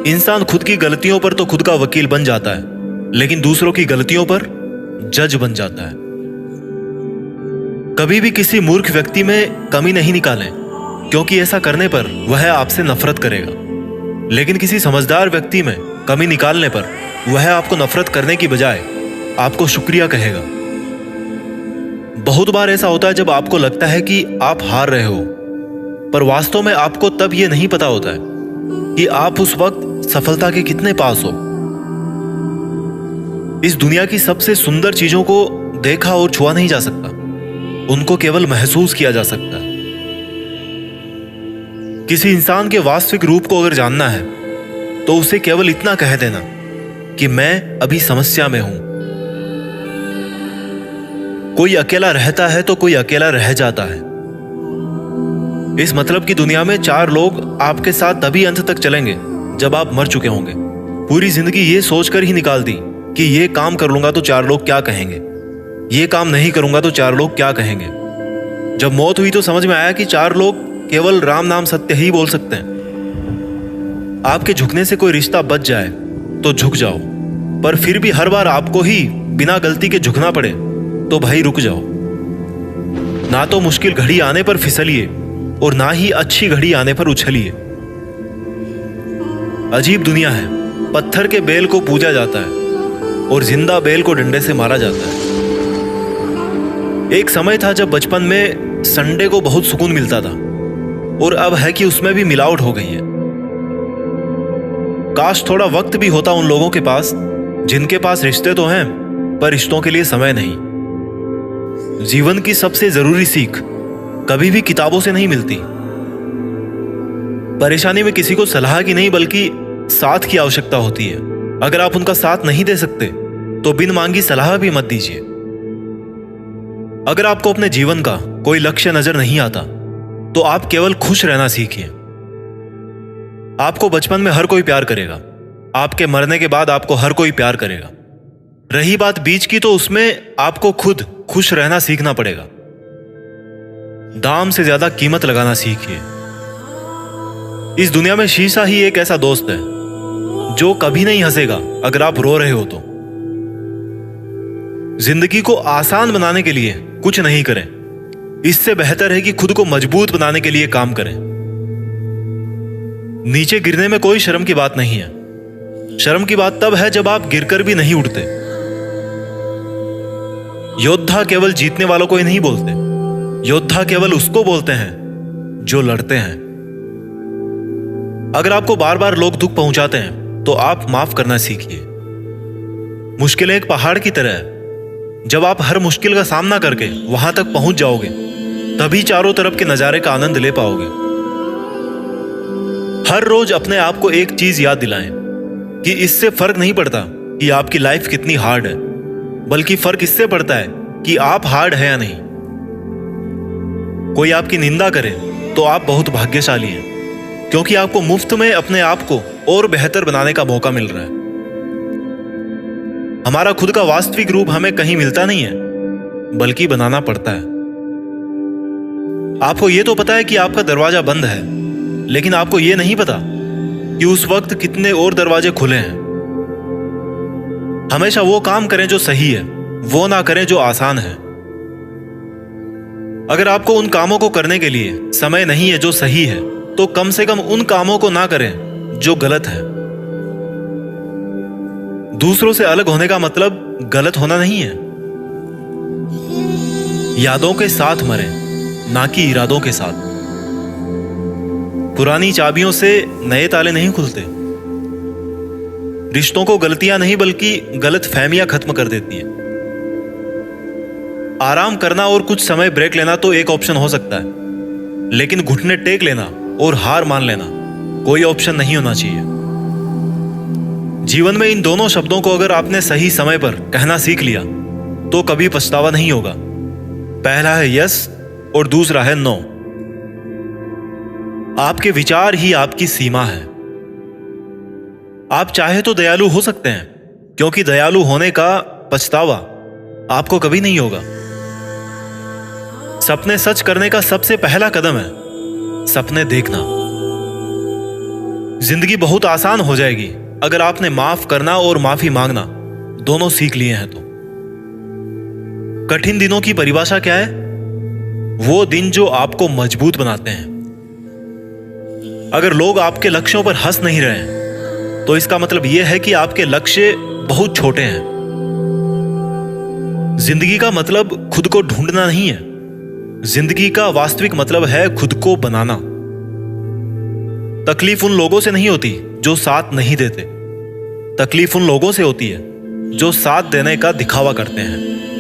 इंसान खुद की गलतियों पर तो खुद का वकील बन जाता है, लेकिन दूसरों की गलतियों पर जज बन जाता है। कभी भी किसी मूर्ख व्यक्ति में कमी नहीं निकालें, क्योंकि ऐसा करने पर वह आपसे नफरत करेगा। लेकिन किसी समझदार व्यक्ति में कमी निकालने पर वह आपको नफरत करने की बजाय आपको शुक्रिया कहेगा। बहुत बार ऐसा होता है जब आपको लगता है कि आप हार रहे हो, पर वास्तव में आपको तब यह नहीं पता होता है कि आप उस वक्त सफलता के कितने पास हो। इस दुनिया की सबसे सुंदर चीजों को देखा और छुआ नहीं जा सकता, उनको केवल महसूस किया जा सकता है। किसी इंसान के वास्तविक रूप को अगर जानना है तो उसे केवल इतना कह देना कि मैं अभी समस्या में हूं। कोई अकेला रहता है तो कोई अकेला रह जाता है। इस मतलब की दुनिया में 4 लोग आपके साथ तभी अंत तक चलेंगे जब आप मर चुके होंगे। पूरी जिंदगी ये सोचकर ही निकाल दी कि ये काम कर लूंगा तो 4 लोग क्या कहेंगे, ये काम नहीं करूंगा तो 4 लोग क्या कहेंगे। जब मौत हुई तो समझ में आया कि 4 लोग केवल राम नाम सत्य ही बोल सकते हैं। आपके झुकने से कोई रिश्ता बच जाए तो झुक जाओ, पर फिर भी हर बार आपको ही बिना गलती के झुकना पड़े तो भाई रुक जाओ। ना तो मुश्किल घड़ी आने पर फिसलिए और ना ही अच्छी घड़ी आने पर उछलिए। अजीब दुनिया है, पत्थर के बेल को पूजा जाता है और जिंदा बेल को डंडे से मारा जाता है। एक समय था जब बचपन में संडे को बहुत सुकून मिलता था, और अब है कि उसमें भी मिलावट हो गई है। काश थोड़ा वक्त भी होता उन लोगों के पास जिनके पास रिश्ते तो हैं पर रिश्तों के लिए समय नहीं। जीवन की सबसे जरूरी सीख कभी भी किताबों से नहीं मिलती। परेशानी में किसी को सलाह की नहीं बल्कि साथ की आवश्यकता होती है। अगर आप उनका साथ नहीं दे सकते तो बिन मांगी सलाह भी मत दीजिए। अगर आपको अपने जीवन का कोई लक्ष्य नजर नहीं आता तो आप केवल खुश रहना सीखिए। आपको बचपन में हर कोई प्यार करेगा, आपके मरने के बाद आपको हर कोई प्यार करेगा। रही बात बीच की तो उसमें आपको खुद खुश रहना सीखना पड़ेगा। दाम से ज्यादा कीमत लगाना सीखिए। इस दुनिया में शीशा ही एक ऐसा दोस्त है जो कभी नहीं हंसेगा अगर आप रो रहे हो तो। जिंदगी को आसान बनाने के लिए कुछ नहीं करें, इससे बेहतर है कि खुद को मजबूत बनाने के लिए काम करें। नीचे गिरने में कोई शर्म की बात नहीं है। शर्म की बात तब है जब आप गिरकर भी नहीं उठते। योद्धा केवल जीतने वालों को ही नहीं बोलते, योद्धा केवल उसको बोलते हैं जो लड़ते हैं। अगर आपको बार बार लोग दुख पहुंचाते हैं तो आप माफ करना सीखिए। मुश्किलें एक पहाड़ की तरह है, जब आप हर मुश्किल का सामना करके वहां तक पहुंच जाओगे तभी चारों तरफ के नजारे का आनंद ले पाओगे। हर रोज अपने आप को एक चीज याद दिलाएं कि इससे फर्क नहीं पड़ता कि आपकी लाइफ कितनी हार्ड है, बल्कि फर्क इससे पड़ता है कि आप हार्ड है या नहीं। कोई आपकी निंदा करे तो आप बहुत भाग्यशाली हैं, क्योंकि आपको मुफ्त में अपने आप को और बेहतर बनाने का मौका मिल रहा है। हमारा खुद का वास्तविक रूप हमें कहीं मिलता नहीं है, बल्कि बनाना पड़ता है। आपको यह तो पता है कि आपका दरवाजा बंद है, लेकिन आपको यह नहीं पता कि उस वक्त कितने और दरवाजे खुले हैं। हमेशा वो काम करें जो सही है, वो ना करें जो आसान है। अगर आपको उन कामों को करने के लिए समय नहीं है जो सही है, तो कम से कम उन कामों को ना करें जो गलत है। दूसरों से अलग होने का मतलब गलत होना नहीं है। यादों के साथ मरें, ना कि इरादों के साथ। पुरानी चाबियों से नए ताले नहीं खुलते। रिश्तों को गलतियां नहीं बल्कि गलत फहमियां खत्म कर देती हैं। आराम करना और कुछ समय ब्रेक लेना तो एक ऑप्शन हो सकता है, लेकिन घुटने टेक लेना और हार मान लेना कोई ऑप्शन नहीं होना चाहिए। जीवन में इन दोनों शब्दों को अगर आपने सही समय पर कहना सीख लिया तो कभी पछतावा नहीं होगा। पहला है यस और दूसरा है नो। आपके विचार ही आपकी सीमा है। आप चाहे तो दयालु हो सकते हैं, क्योंकि दयालु होने का पछतावा आपको कभी नहीं होगा। सपने सच करने का सबसे पहला कदम है सपने देखना। जिंदगी बहुत आसान हो जाएगी अगर आपने माफ करना और माफी मांगना दोनों सीख लिए हैं तो। कठिन दिनों की परिभाषा क्या है? वो दिन जो आपको मजबूत बनाते हैं। अगर लोग आपके लक्ष्यों पर हंस नहीं रहे तो इसका मतलब यह है कि आपके लक्ष्य बहुत छोटे हैं। जिंदगी का मतलब खुद को ढूंढना नहीं है, जिंदगी का वास्तविक मतलब है खुद को बनाना। तकलीफ उन लोगों से नहीं होती जो साथ नहीं देते, तकलीफ उन लोगों से होती है जो साथ देने का दिखावा करते हैं।